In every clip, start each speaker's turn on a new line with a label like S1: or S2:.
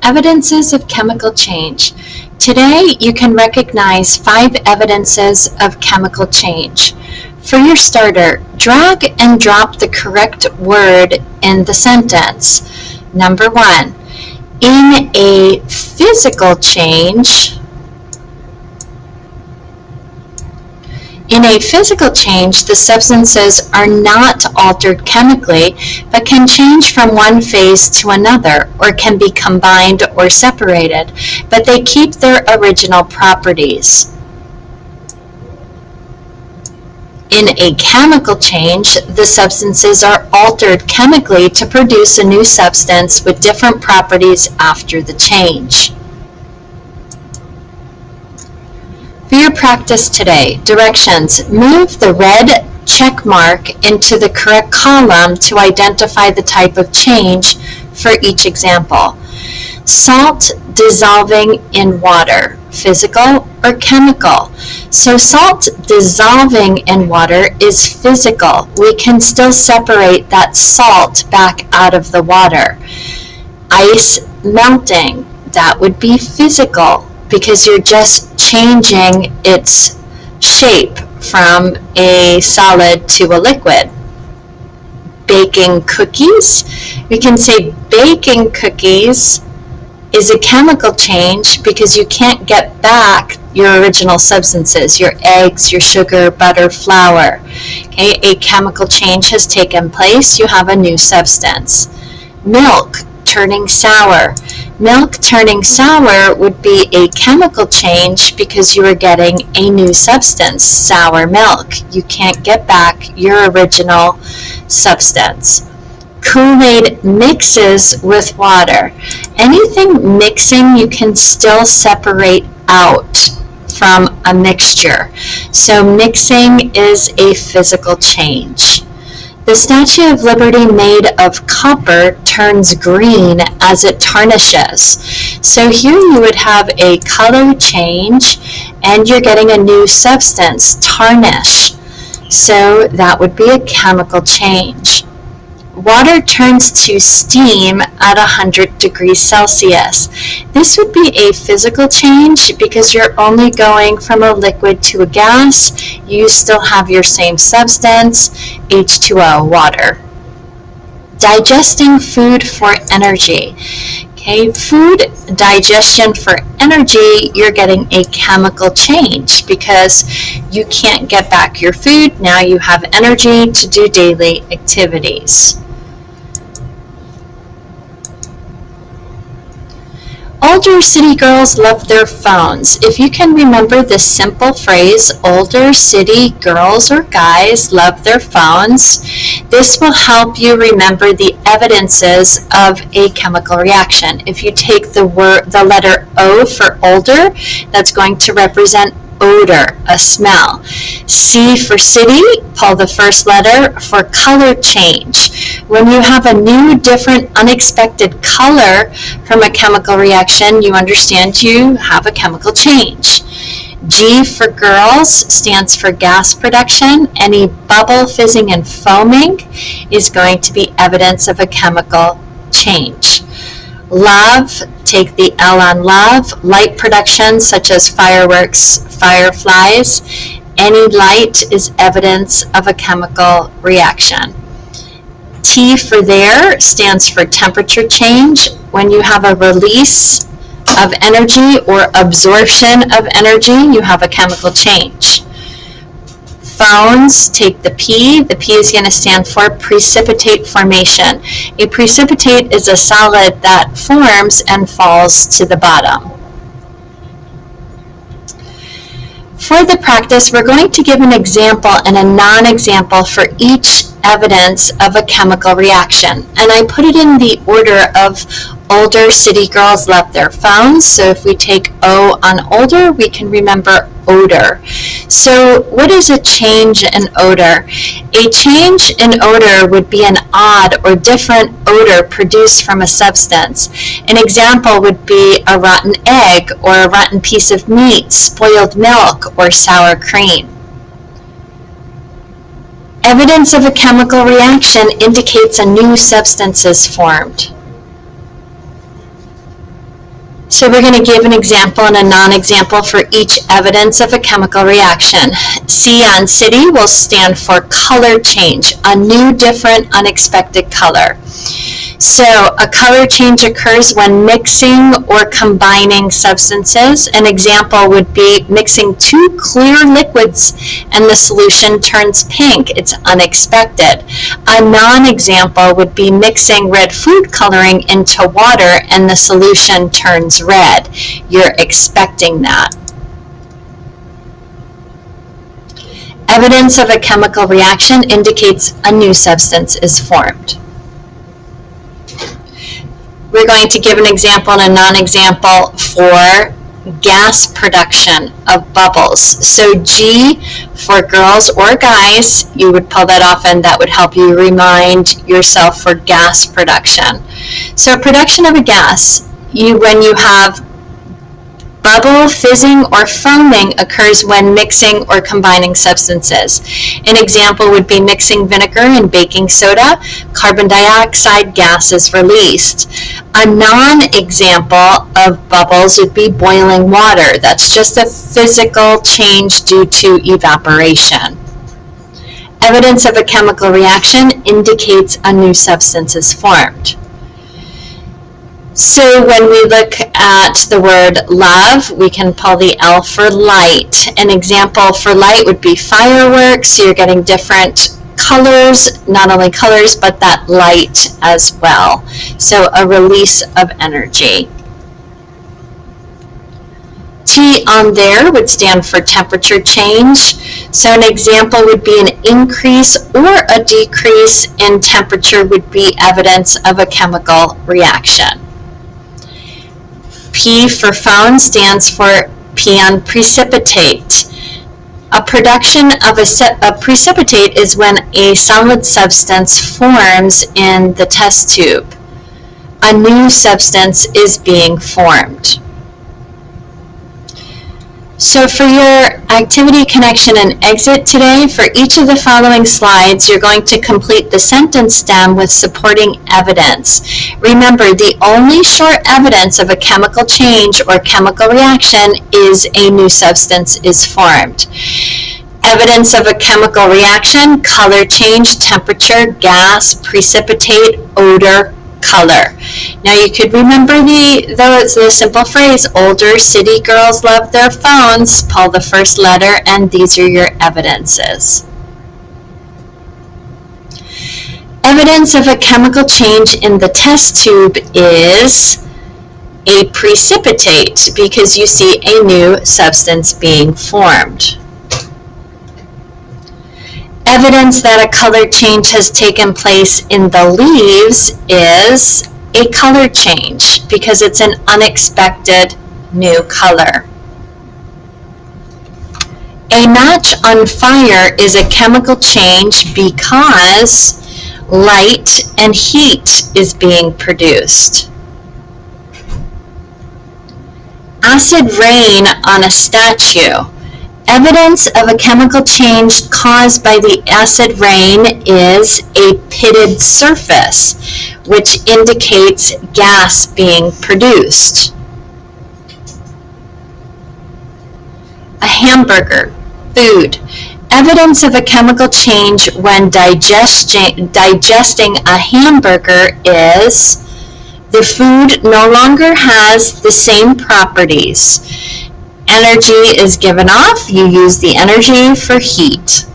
S1: Evidences of chemical change. Today, you can recognize 5 evidences of chemical change. For your starter, drag and drop the correct word in the sentence. Number 1, in a physical change. In a physical change, the substances are not altered chemically, but can change from one phase to another, or can be combined or separated, but they keep their original properties. In a chemical change, the substances are altered chemically to produce a new substance with different properties after the change. For your practice today, directions: move the red check mark into the correct column to identify the type of change for each example. Salt dissolving in water, physical or chemical? So salt dissolving in water is physical. We can still separate that salt back out of the water. Ice melting, that would be physical, because you're just changing its shape from a solid to a liquid. Baking cookies, we can say baking cookies is a chemical change because you can't get back your original substances, your eggs, your sugar, butter, flour. Okay, a chemical change has taken place, you have a new substance. Milk turning sour. Milk turning sour would be a chemical change because you are getting a new substance, sour milk. You can't get back your original substance. Kool-Aid mixes with water. Anything mixing you can still separate out from a mixture. So mixing is a physical change. The Statue of Liberty made of copper turns green as it tarnishes. So here you would have a color change and you're getting a new substance, tarnish. So that would be a chemical change. Water turns to steam at 100 degrees Celsius. This would be a physical change because you're only going from a liquid to a gas. You still have your same substance, H2O, water. Digesting food for energy. Okay, food digestion for energy, you're getting a chemical change because you can't get back your food. Now you have energy to do daily activities. Older city girls love their phones. If you can remember this simple phrase, older city girls or guys love their phones, this will help you remember the evidences of a chemical reaction. If you take the letter O for older, that's going to represent odor, a smell. C for city, pull the first letter for color change. When you have a new, different, unexpected color from a chemical reaction, you understand you have a chemical change. G for girls stands for gas production. Any bubble, fizzing, and foaming is going to be evidence of a chemical change. Love, take the L on love. Light production such as fireworks, fireflies. Any light is evidence of a chemical reaction. T for there stands for temperature change. When you have a release of energy or absorption of energy, you have a chemical change. Phones, take the P. The P is going to stand for precipitate formation. A precipitate is a solid that forms and falls to the bottom. For the practice, we're going to give an example and a non-example for each evidence of a chemical reaction. And I put it in the order of older city girls love their phones. So if we take O on older, we can remember odor. So what is a change in odor? A change in odor would be an odd or different odor produced from a substance. An example would be a rotten egg or a rotten piece of meat, spoiled milk, or sour cream. Evidence of a chemical reaction indicates a new substance is formed. So we're going to give an example and a non-example for each evidence of a chemical reaction. C on city will stand for color change, a new, different, unexpected color. So a color change occurs when mixing or combining substances. An example would be mixing two clear liquids and the solution turns pink. It's unexpected. A non-example would be mixing red food coloring into water and the solution turns red. You're expecting that. Evidence of a chemical reaction indicates a new substance is formed. We're going to give an example and a non-example for gas production of bubbles. So G for girls or guys, you would pull that off and that would help you remind yourself for gas production. So production of a gas, when you have bubble, fizzing, or foaming occurs when mixing or combining substances. An example would be mixing vinegar and baking soda. Carbon dioxide gas is released. A non-example of bubbles would be boiling water. That's just a physical change due to evaporation. Evidence of a chemical reaction indicates a new substance is formed. So when we look at the word love, we can pull the L for light. An example for light would be fireworks. So you're getting different colors, not only colors, but that light as well. So a release of energy. T on there would stand for temperature change. So an example would be an increase or a decrease in temperature would be evidence of a chemical reaction. P for foam stands for P on precipitate. A production of a precipitate is when a solid substance forms in the test tube. A new substance is being formed. So for your activity, connection, and exit today, for each of the following slides, you're going to complete the sentence stem with supporting evidence. Remember, the only short evidence of a chemical change or chemical reaction is a new substance is formed. Evidence of a chemical reaction: color change, temperature, gas, precipitate, odor, color. Now you could remember the simple phrase, older city girls love their phones. Pull the first letter and these are your evidences. Evidence of a chemical change in the test tube is a precipitate because you see a new substance being formed. Evidence that a color change has taken place in the leaves is a color change because it's an unexpected new color. A match on fire is a chemical change because light and heat is being produced. Acid rain on a statue. Evidence of a chemical change caused by the acid rain is a pitted surface, which indicates gas being produced. A hamburger, food. Evidence of a chemical change when digesting a hamburger is the food no longer has the same properties. Energy is given off. You use the energy for heat.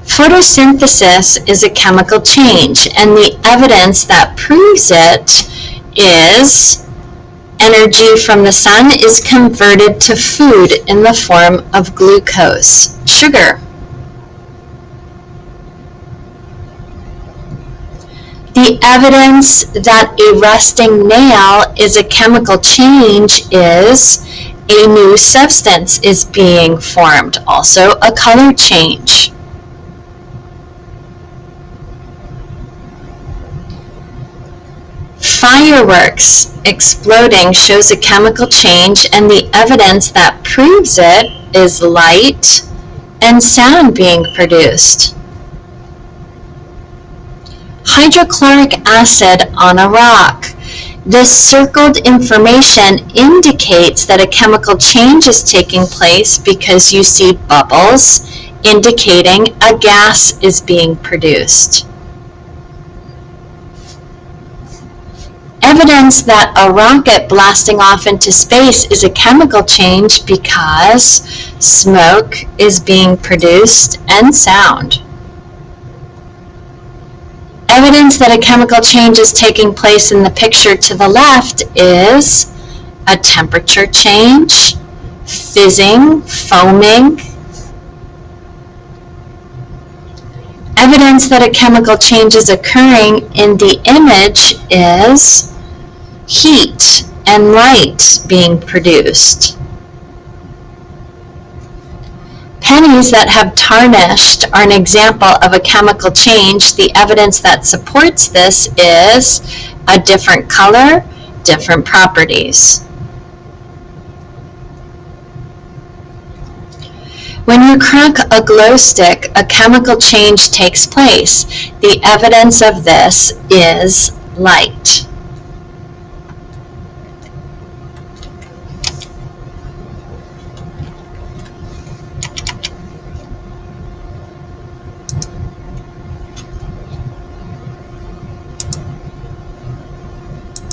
S1: Photosynthesis is a chemical change, and the evidence that proves it is energy from the sun is converted to food in the form of glucose, sugar. The evidence that a rusting nail is a chemical change is a new substance is being formed, also a color change. Fireworks exploding shows a chemical change, and the evidence that proves it is light and sound being produced. hydrochloric acid on a rock. This circled information indicates that a chemical change is taking place because you see bubbles, indicating a gas is being produced. Evidence that a rocket blasting off into space is a chemical change because smoke is being produced and sound. Evidence that a chemical change is taking place in the picture to the left is a temperature change, fizzing, foaming. Evidence that a chemical change is occurring in the image is heat and light being produced. Pennies that have tarnished are an example of a chemical change. The evidence that supports this is a different color, different properties. When you crack a glow stick, a chemical change takes place. The evidence of this is light.